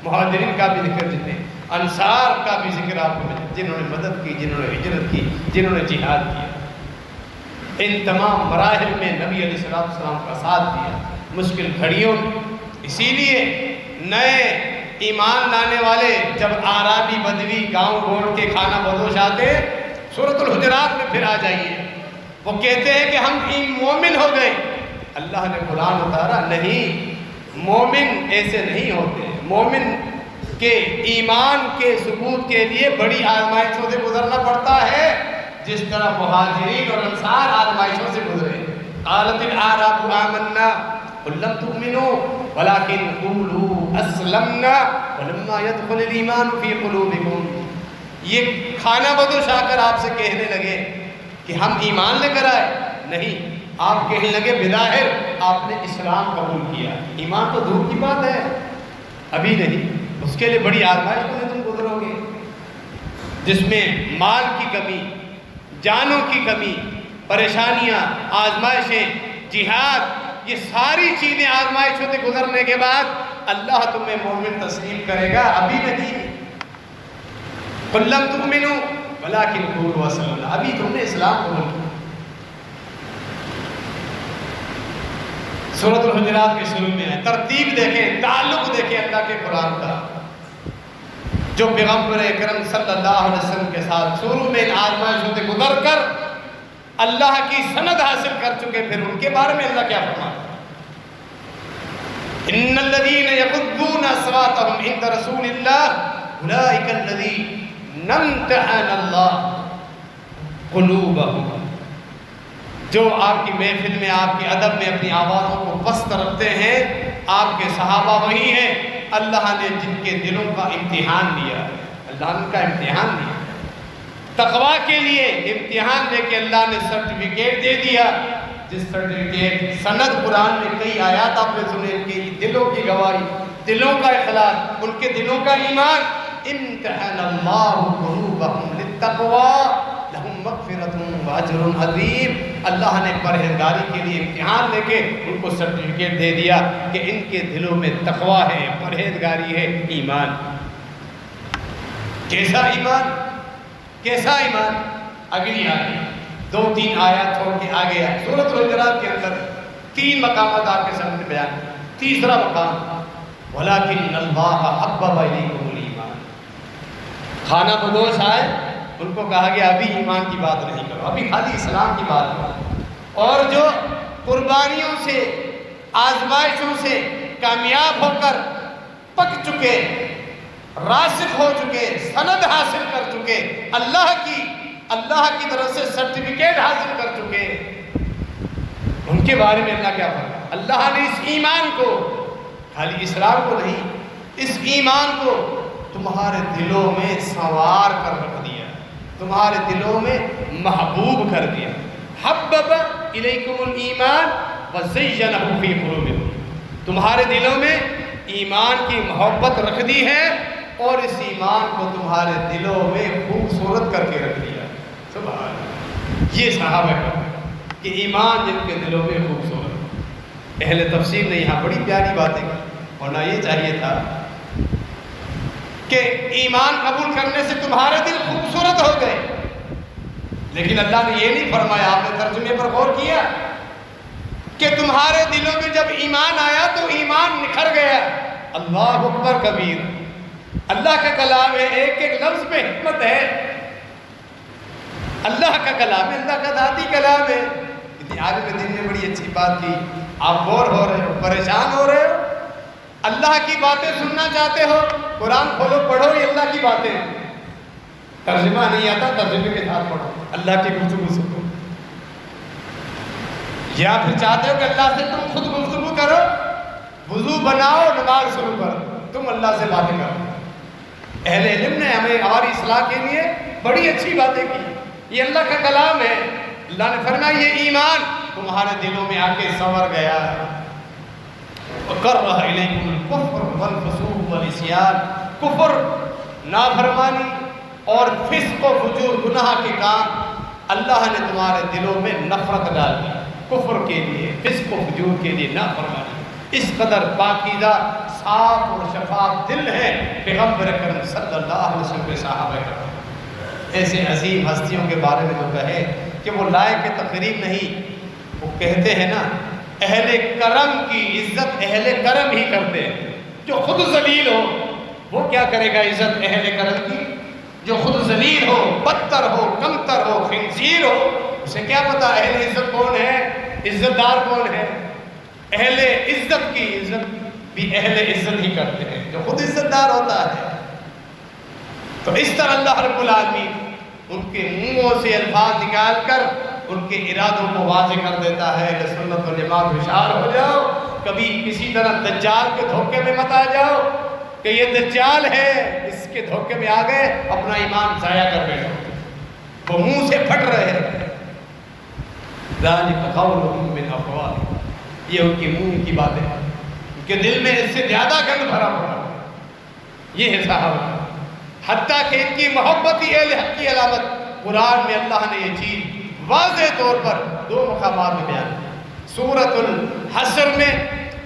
مہاجرین کا بھی ذکر جتنے، انصار کا بھی ذکر آپ کو ملے، جنہوں نے مدد کی، جنہوں نے ہجرت کی، جنہوں نے جہاد کیا، ان تمام مراحل میں نبی علیہ السلام کا ساتھ دیا مشکل گھڑیوں میں۔ اسی لیے نئے ایمان لانے والے جب آرابی بدوی گاؤں گھوڑ کے کھانا بدوش آتے، سورۃ الحجرات میں پھر آ جائیے، وہ کہتے ہیں کہ ہم مومن ہو گئے۔ اللہ نے قرآن اتارا، نہیں، مومن ایسے نہیں ہوتے، مومن کے ایمان کے ثبوت کے لیے بڑی آزمائشوں سے گزرنا پڑتا ہے، جس طرح مہاجرین اور انصار آزمائشوں سے گزرے۔ قالت الاعراب آمنا قل لم تؤمنوا ولكن قولوا اسلمنا ولما يدخل الايمان في قلوبكم۔ یہ کھانا بدوش آ کر آپ سے کہنے لگے کہ ہم ایمان لے کر آئے، نہیں، آپ کہنے لگے بظاہر آپ نے اسلام قبول کیا، ایمان تو دور کی بات ہے، ابھی نہیں، اس کے لیے بڑی آزمائش میں تم گزرو گے، جس میں مال کی کمی، جانوں کی کمی، پریشانیاں، آزمائشیں، جہاد، یہ ساری چیزیں آزمائشوں سے گزرنے کے بعد اللہ تمہیں مومن تسلیم کرے گا، ابھی نہیں۔ قل لم تؤمنوا ولكن قولوا اسلمنا، ابھی تم نے اسلام قبول کیا۔ سورۃ الحجرات کے شروع میں ہے، ترتیب دیکھیں، تعلق دیکھیں اللہ کے قرآن کا، جو پیغمبر اکرم صلی اللہ علیہ وسلم کے ساتھ شروع میں ان آزمائشوں سے گزر کر اللہ کی سند حاصل کر چکے، پھر ان کے بارے میں اللہ کیا فرماتا ہے؟ ان الذین یغضون اصواتهم عند رسول اللہ اولئک الذین امتحن اللہ قلوبهم، جو آپ کی محفل میں، آپ کے ادب میں اپنی آوازوں کو پست رکھتے ہیں، آپ کے صحابہ وہی ہیں اللہ نے جن کے دلوں کا امتحان لیا، اللہ نے کا امتحان لیا، تقویٰ کے لیے امتحان لے کے اللہ نے سرٹیفکیٹ دے دیا، جس سرٹیفکیٹ سند قرآن میں کئی آیات آپ نے سنے، ان کے دلوں کی گواہی، دلوں کا اخلاص، ان کے دلوں کا ایمان۔ امتحن اللہ قلوبہم للتقویٰ لہم مغفرۃ واجر عظیم، اللہ نے پرہیزگاری کے لیے امتحان لے کے ان کو سرٹیفکیٹ دے دیا کہ ان کے دلوں میں تقویٰ ہے، پرہیزگاری ہے، ایمان۔ کیسا ایمان؟ کیسا ایمان؟ اگلی آیت، 2-3 آیات چھوڑ کے آگے ہے، سورۃ الحجرات کے اندر 3 مقامات آپ کے سامنے بیان۔ تیسرا مقام، وَلَكِنَّ اللَّهَ حَبَّبَ إِلَيْكُمُ الْإِيمَانَ، کھانا بدوش آئے، ان کو کہا گیا ابھی ایمان کی بات نہیں کرو، ابھی خالی اسلام کی بات کرو، اور جو قربانیوں سے، آزمائشوں سے کامیاب ہو کر پک چکے، راسخ ہو چکے، سند حاصل کر چکے، اللہ کی طرف سے سرٹیفکیٹ حاصل کر چکے، ان کے بارے میں اللہ کیا فرمایا؟ اللہ نے اس ایمان کو، خالی اسلام کو نہیں، اس ایمان کو تمہارے دلوں میں سنوار کر رکھ دیا، تمہارے دلوں میں محبوب کر دیا۔ حبب الیکم الایمان وزینہ فی قلوبکم، تمہارے دلوں میں ایمان کی محبت رکھ دی ہے اور اس ایمان کو تمہارے دلوں میں خوبصورت کر کے رکھ دیا۔ سبحان اللہ، یہ صحابہ کا کہ ایمان جن کے دلوں میں خوبصورت۔ اہل تفسیر نے یہاں بڑی پیاری باتیں کی، ہونا یہ چاہیے تھا کہ ایمان قبول کرنے سے تمہارے دل خوبصورت ہو گئے، لیکن اللہ نے یہ نہیں فرمایا، آپ نے ترجمے پر غور کیا کہ تمہارے دلوں میں جب ایمان آیا تو ایمان نکھر گیا۔ اللہ اکبر کبیر، اللہ کا کلام ہے، ایک ایک لفظ میں حکمت ہے، اللہ کا کلام ہے، اللہ کا ذاتی کلام ہے۔ اتنی عالم دین نے بڑی اچھی بات کی، آپ بور ہو رہے ہو، پریشان ہو رہے ہو، اللہ کی باتیں سننا چاہتے ہو، قرآن کھولو پڑھو، یہ اللہ کی باتیں ہیں، ترجمہ نہیں آتا ترجمے کے ساتھ پڑھو، اللہ کی گفتگو سنو، یا پھر چاہتے ہو کہ اللہ سے تم خود گفتگو کرو، وضو بناؤ، نماز شروع کرو، تم اللہ سے باتیں کرو، اہل علم نے ہمیں ہماری اصلاح کے لیے بڑی اچھی باتیں کی. یہ اللہ کا کلام ہے. اللہ نے فرمایا یہ ایمان تمہارے دلوں میں آ کے سنور گیا ہے. وَكَرَّهَ إِلَيْكُمُ الْكُفْرَ وَالْفُسُوقَ وَالْعِصْيَانَ. کفر، نافرمانی اور فسق و فجور، گناہ کے کام اللہ نے تمہارے دلوں میں نفرت ڈال دی. کفر کے لیے، فسق و فجور کے لیے، نافرمانی. اس قدر پاکیزہ، صاف اور شفاف دل ہے پیغمبر اکرم صلی اللہ علیہ وسلم کے صحابہ کرام. ایسے عظیم ہستیوں کے بارے میں تو کہے کہ وہ لائق تقریب نہیں. وہ کہتے ہیں نا اہل کرم کی عزت اہل کرم ہی کرتے ہیں. جو خود ذلیل ہو وہ کیا کرے گا عزت اہل کرم کی؟ جو خود ذلیل ہو، بدتر ہو، کمتر ہو، خنزیر ہو، اسے کیا پتا اہل عزت کون ہے، عزت دار کون ہے؟ اہل عزت کی عزت بھی اہل عزت ہی کرتے ہیں جو خود عزت دار ہوتا ہے. تو اس طرح اللہ رب العالمین ان کے منہوں سے الفاظ نکال کر ان کے ارادوں کو واضح کر دیتا ہے کہ سنت والجماعت ہوشیار ہو جاؤ. کبھی کسی طرح دجال کے دھوکے میں مت آ جاؤ کہ یہ دجال ہے، اس کے دھوکے میں آ گئے اپنا ایمان ضائع کر بیٹھو. وہ منہ سے پھٹ رہے ہیں. ذَلِكَ قَوْلُهُم مِّنْ أَفْوَاهِهِمْ. یہ ان کی منہ کی باتیں ہیں، ان کے دل میں اس سے زیادہ گند بھرا ہوا. یہ ہے صحابہ. حتیٰ کہ ان کی محبت ہی اہل حق کی علامت. قرآن میں اللہ نے یہ چیز واضح طور پر دو مقامات میں بیان کی. سورۃ الحشر میں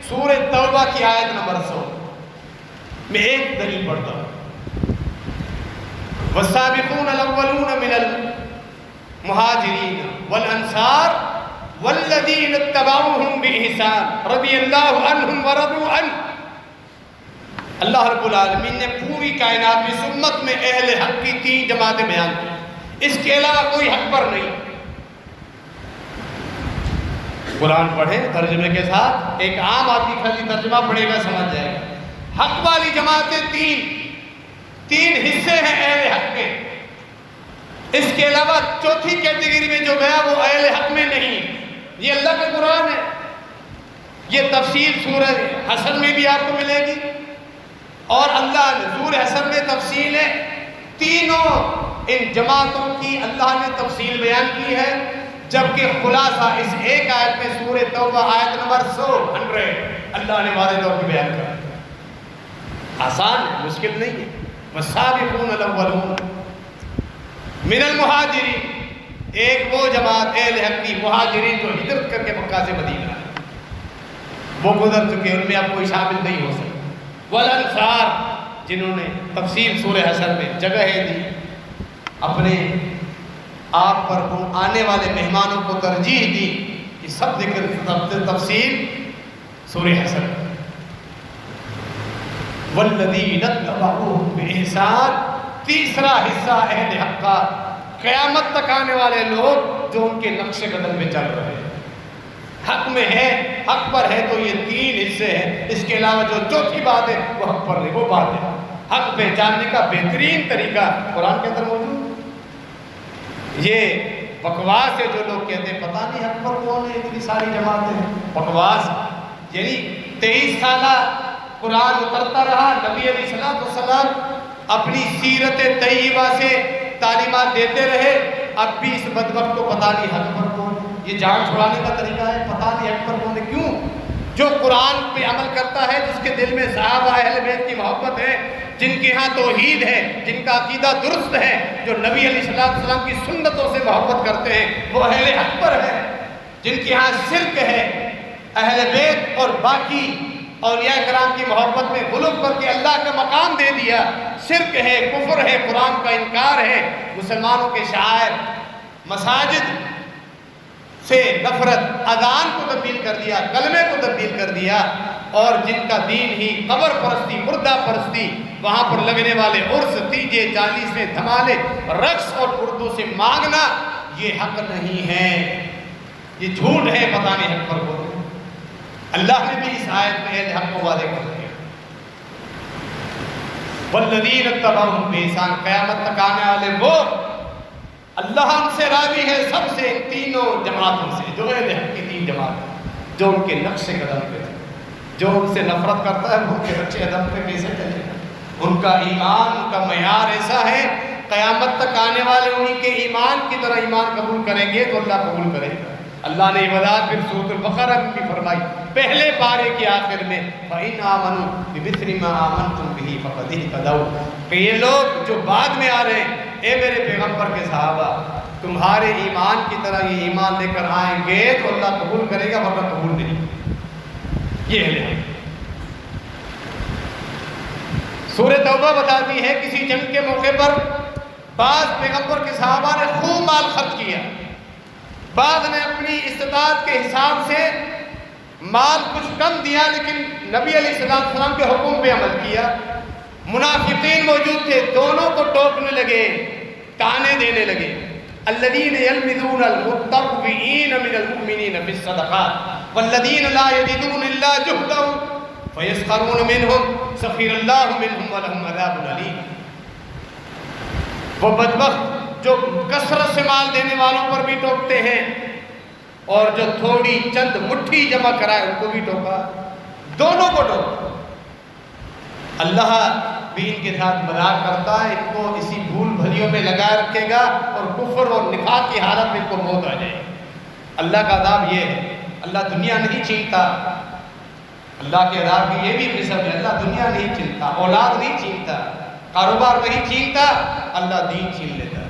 سورہ توبہ کی آیت نمبر 100 میں ایک دلیل پڑھتا ہوں. والسابقون الاولون من المہاجرین والانصار والذین اتبعوہم بإحسان رضی اللہ عنہم ورضوا عنہ. اللہ رب العالمین نے پوری کائنات میں اس امت میں اہل حق کی 3 جماعتیں بیان کی. اس کے علاوہ کوئی حق پر نہیں. قرآن پڑھیں ترجمے کے ساتھ، ایک عام آدمی خالی ترجمہ پڑھے گا سمجھ جائے گا. حق والی جماعتیں 3 حصے ہیں اہل حق کے. اس کے علاوہ چوتھی کیٹیگری میں جو گیا وہ اہل حق میں نہیں. یہ اللہ کا قرآن ہے. یہ تفصیل سورہ حشر میں بھی آپ کو ملے گی اور اللہ نے سورہ حشر میں تفصیل ہے. تینوں ان جماعتوں کی اللہ نے تفصیل بیان کی ہے، جبکہ خلاصہ اس ایک آیت میں سورہ توبہ آیت نمبر 100 اللہ نے واضح طور پر بیان کیا. آسان ہے، مشکل نہیں ہے. والسابقون الاولون من المہاجرین. ایک وہ جماعت اہل حق کی مہاجرین جو ہجرت کر کے مکہ سے مدینہ آئے، وہ گزر چکے، ان میں اب کوئی شامل نہیں ہو سکتا. والانصار جنہوں نے تفصیل سورہ حشر میں جگہیں دی، اپنے آپ پر آنے والے مہمانوں کو ترجیح دی، یہ سب ذکر تفصیل سورہ حشر. والذین اتبعوہم بإحسان. تیسرا حصہ اہل حق کا قیامت تک آنے والے لوگ جو ان کے نقش قدم میں چل رہے ہیں، حق میں ہے، حق پر ہے. تو یہ 3 حصے ہیں. اس کے علاوہ جو چوتھی بات ہے وہ حق پر نہیں، وہ بات ہے. حق پہچاننے کا بہترین طریقہ قرآن کے اندر موجود. یہ بکواس ہے جو لوگ کہتے ہیں پتہ نہیں حق پر کون ہے، اتنی ساری جماعتیں ہیں. بکواس یعنی 23 سالہ قرآن اترتا رہا، نبی علیہ السلام اپنی سیرت طیبہ سے تعلیمات دیتے رہے. اب بھی اس بدبخت کو پتہ نہیں حق پر کون. یہ جان چھڑانے کا طریقہ ہے، پتہ نہیں حق پر کون ہے. کیوں؟ جو قرآن پہ عمل کرتا ہے، جس کے دل میں صحابہ اہل بیت کی محبت ہے، جن کے ہاں توحید ہے، جن کا عقیدہ درست ہے، جو نبی علیہ السلام کی سنتوں سے محبت کرتے ہیں، وہ اہل حق پر ہے. جن کے ہاں شرک ہے، اہل بیت اور باقی اولیاء کرام کی محبت میں غلو کر کے اللہ کا مقام دے دیا، شرک ہے، کفر ہے، قرآن کا انکار ہے، مسلمانوں کے شعائر، مساجد سے نفرت، اذان کو تبدیل کر دیا، کلمے کو تبدیل کر دیا، اور جن کا دین ہی قبر پرستی، مردہ پرستی، وہاں پر لگنے والے عرس، تیجے، چالیسے، دھمالے، رقص اور اردو سے مانگنا، یہ حق نہیں ہے، یہ جھوٹ ہے. پتہ نہیں حق پر کون. اللہ نے بھی اس آیت میں اہل حق کو واضح کر دیا. والذین اتبعوہم بإحسان. قیامت تک آنے والے وہ اللہ ان سے راضی ہے، سب سے، ان تینوں جماعتوں سے، جو اہل حق کی 3 جماعت، جو ان کے نقش قدم پہ، جو ان سے نفرت کرتا ہے وہ ان کے نقش قدم پہ کیسے چلے گا. ان کا ایمان، ان کا معیار ایسا ہے، قیامت تک آنے والے انہیں کے ایمان کی طرح ایمان قبول کریں گے تو اللہ قبول کرے گا۔ اللہ نے یہ وضاحت پھر سورۃ البقرہ میں بھی فرمائی، پہلے پارے کے آخر میں فَإِنْ آمَنُوا بِمِثْلِ مَا آمَنْتُمْ بِهِ فَقَدِ اهْتَدَوْا، کہ یہ لوگ جو بعد میں آ رہے ہیں، اے میرے پیغمبر کے صحابہ، تمہارے ایمان کی طرح یہ ایمان لے کر آئیں گے تو اللہ قبول کرے گا، ورنہ قبول نہیں۔ یہ ہے سورہ توبہ بتاتی ہے کسی جنگ کے موقع پر بعض پیغمبر کے صحابہ نے خوب مال خرچ کیا، بعض نے اپنی استطاعت کے حساب سے مال کچھ کم دیا، لیکن نبی علیہ السلام کے حکم پہ عمل کیا۔ منافقین موجود تھے، دونوں کو ٹوکنے لگے، تانے دینے لگے۔ الذین یلمزون المتطوعین من المؤمنین فی الصدقات والذین لا یجدون الا جہدهم فیسخرون منہم سخر اللہ منہم ولہم عذاب علیم۔ وہ بدبخت جو کثرت سے مال دینے والوں پر بھی ٹوکتے ہیں اور جو تھوڑی چند مٹھی جمع کرائے ان کو بھی ٹوکا، دونوں کو ٹوکا۔ اللہ بھی ان کے ساتھ مذاق کرتا ہے، ان کو اسی بھول بھلیوں میں لگا رکھے گا اور کفر اور نفاق کی حالت میں ان کو موت آ جائے۔ اللہ کا عذاب یہ ہے، اللہ دنیا نہیں چھینتا، اللہ کے عذاب کی یہ بھی قسم ہے، اللہ دنیا نہیں چھینتا، اولاد نہیں چھینتا، کاروبار نہیں چھینتا، اللہ دین چھین لیتا ہے۔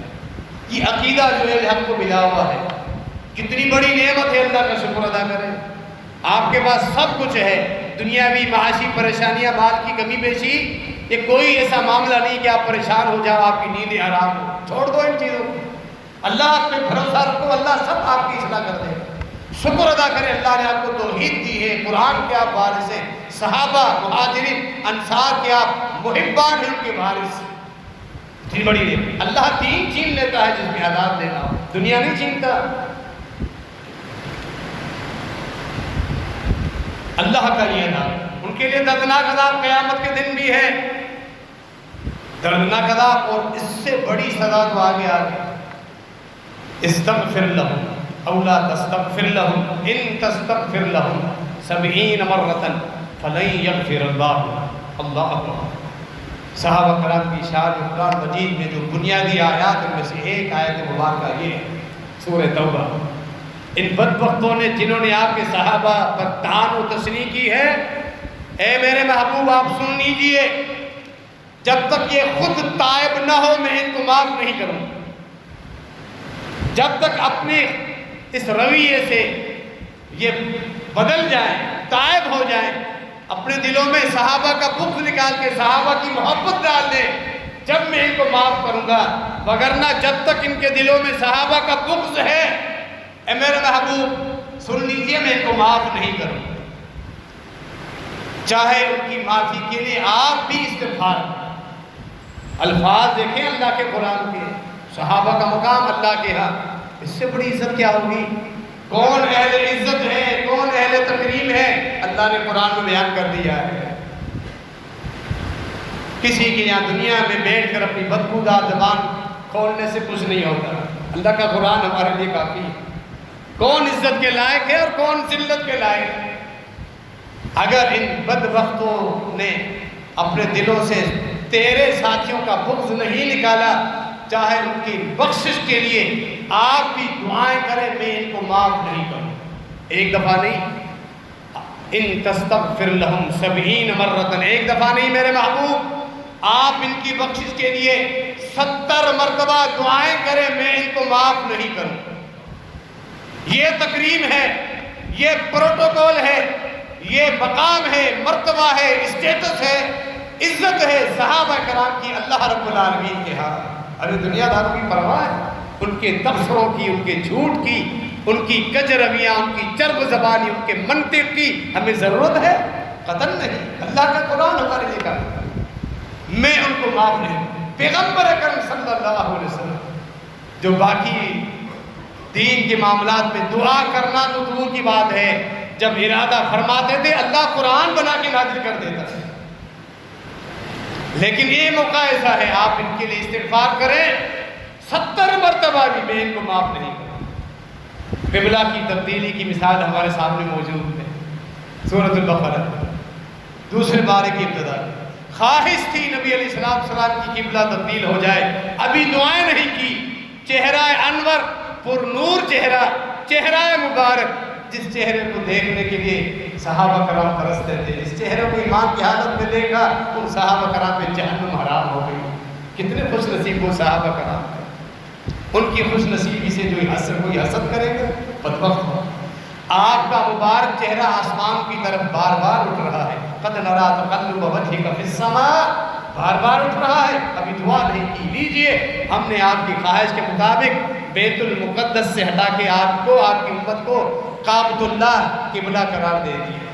یہ عقیدہ جو ہے ہم کو ملا ہوا ہے، کتنی بڑی نعمت ہے، اللہ کا شکر ادا کریں۔ آپ کے پاس سب کچھ ہے، دنیاوی معاشی پریشانیاں، مال کی کمی بیشی، یہ کوئی ایسا معاملہ نہیں کہ آپ پریشان ہو جاؤ، آپ کی نیندیں حرام ہو، چھوڑ دو ان چیزوں کو، اللہ آپ پہ بھروسہ رکھو، اللہ سب آپ کی اصلاح کر دے گا۔ شکر ادا کریں اللہ نے آپ کو توحید دی ہے، قرآن کے آپ وارث ہیں، صحابہ مہاجرین انصار کے آپ محبان ہیں، ان کے وارث اتنی بڑی نعمت۔ اللہ دین چھین لیتا ہے جس میں عذاب دینا ہو، دنیا نہیں چھینتا۔ اللہ کا یہ عذاب، ان کے لیے دردناک عذاب قیامت کے دن بھی ہے، دردناک عذاب، اور اس سے بڑی سزا تو آگے استغفر لهم او لا تستغفر لهم ان تستغفر لهم 70 مرة فلن يغفر الله۔ اللہ اکبر۔ صحابہ کرام کی اشارت قرآن مجید میں جو بنیادی آیات ان میں سے ایک آیت مبارکہ یہ ہے، سورہ توبہ۔ ان بدبختوں نے جنہوں نے آپ کے صحابہ پر طعن و تشنیع کی ہے، اے میرے محبوب آپ سن لیجئے، جب تک یہ خود تائب نہ ہو میں ان کو معاف نہیں کروں، جب تک اپنے اس رویے سے یہ بدل جائیں، تائب ہو جائیں، اپنے دلوں میں صحابہ کا بغض نکال کے صحابہ کی محبت ڈال دیں، جب میں ان کو معاف کروں گا، وگرنہ جب تک ان کے دلوں میں صحابہ کا بغض ہے، اے میرے محبوب سن لیجئے میں ان کو معاف نہیں کروں۔ چاہے ان کی معافی کے لیے آپ بھی استغفار کریں۔ الفاظ دیکھیں اللہ کے قرآن کے، صحابہ کا مقام اللہ کے ہاں، اس سے بڑی عزت کیا ہوگی؟ کون اہل عزت ہے، کون اہل تکریم ہے، اللہ نے قرآن میں بیان کر دیا ہے۔ کسی کے یہاں دنیا میں بیٹھ کر اپنی بدبودار زبان کھولنے سے کچھ نہیں ہوتا، اللہ کا قرآن ہمارے لیے کافی ہے۔ کون عزت کے لائق ہے اور کون ذلت کے لائق ہے؟ اگر ان بدبختوں نے اپنے دلوں سے تیرے ساتھیوں کا بغض نہیں نکالا، چاہے ان کی بخشش کے لیے آپ بھی دعائیں کریں، میں ان کو معاف نہیں کروں۔ ایک دفعہ نہیں، ان تستغفر لهم 70 مرة، ایک دفعہ نہیں میرے محبوب، آپ ان کی بخشش کے لیے 70 مرتبہ دعائیں کریں، میں ان کو معاف نہیں کروں۔ یہ تکریم ہے، یہ پروٹوکول ہے، یہ مقام ہے، مرتبہ ہے، اسٹیٹس ہے، عزت ہے صحابہ کرام کی اللہ رب العالمین کے ہاں۔ ارے دنیا داروں کی پرواہ ہے ان کے تبصروں کی، ان کے جھوٹ کی، ان کی کج رویاں، ان کی چرب زبانی، ان کے منطق کی ہمیں ضرورت ہے؟ قطعاً نہیں۔ اللہ کا قرآن ہمارے لیے کافی ہے، میں ان کو معاف نہیں۔ پیغمبر اکرم صلی اللہ علیہ وسلم جو باقی دین کے معاملات میں دعا کرنا تو دور کی بات ہے، جب ارادہ فرماتے تھے اللہ قرآن بنا کے نازل کر دیتا ہے، لیکن یہ موقع ایسا ہے آپ ان کے لیے استغفار کریں، 70 مرتبہ بھی میں ان کو معاف نہیں کروں۔ قبلہ کی تبدیلی کی مثال ہمارے سامنے موجود ہے، سورۃ البقرہ دوسرے بارے کی ابتدا۔ خواہش تھی نبی علیہ السلام کی قبلہ تبدیل ہو جائے، ابھی دعائیں نہیں کی۔ چہرہ انور پر نور چہرہ مبارک، جس چہرے کو دیکھنے کے لیے صحابہ کرام ترستے تھے، جس چہرے کو ایمان کی حالت میں دیکھا ان صحابہ کرام پہ جہنم حرام ہو گئی۔ کتنے خوش نصیب وہ صحابہ کرام، ان کی خوش نصیبی سے جو کوئی حسد کرے گا بدبخت ہو۔ آپ کا مبارک چہرہ آسمان کی طرف بار بار اٹھ رہا ہے، قد نرا تقلب وجهك في السماء، بار بار اٹھ رہا ہے، ابھی دعا نہیں کی۔ لیجئے ہم نے آپ کی خواہش کے مطابق بیت المقدس سے ہٹا کے آپ کو، آپ کی امت کو کعبۃ اللہ قبلہ قرار دے دیا،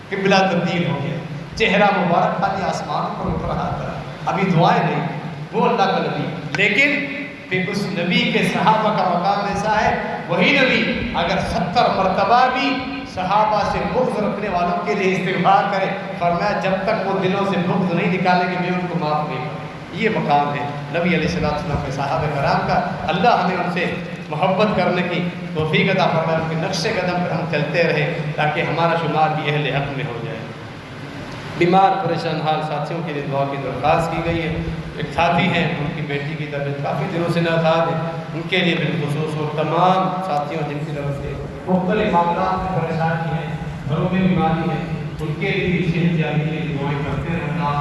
قبلہ تبدیل ہو گیا، چہرہ مبارک خالی آسمان پر اٹھ رہا تھا، ابھی دعائیں نہیں۔ وہ اللہ کا نبی، لیکن پھر اس نبی کے صحابہ کا مقام ایسا ہے، وہی نبی اگر 70 مرتبہ بھی صحابہ سے بغض رکھنے والوں کے لیے استغفار کرے، فرمایا جب تک وہ دلوں سے بغض نہیں نکالیں گے میں ان کو معاف نہیں کروں۔ یہ مقام ہے نبی علیہ السلام کے صحابہ کرام کا۔ اللہ ہمیں ان سے محبت کرنے کی توفیق عطا فرمائے، ان کے نقش قدم پر ہم چلتے رہیں تاکہ ہمارا شمار بھی اہل حق میں ہو جائے۔ بیمار پریشان حال ساتھیوں کے لیے دعا کی درخواست کی گئی ہے۔ ایک ساتھی ہیں، ان کی بیٹی کی طبیعت کافی دنوں سے ناساز ہے، ان کے لیے بالخصوص اور تمام ساتھیوں جن کی طرف سے مختلف معاملات میں پریشانی ہے، گھروں میں بیماری ہے، ان کے لیے صحت یابی کے لیے دعائیں کرتے رہنا۔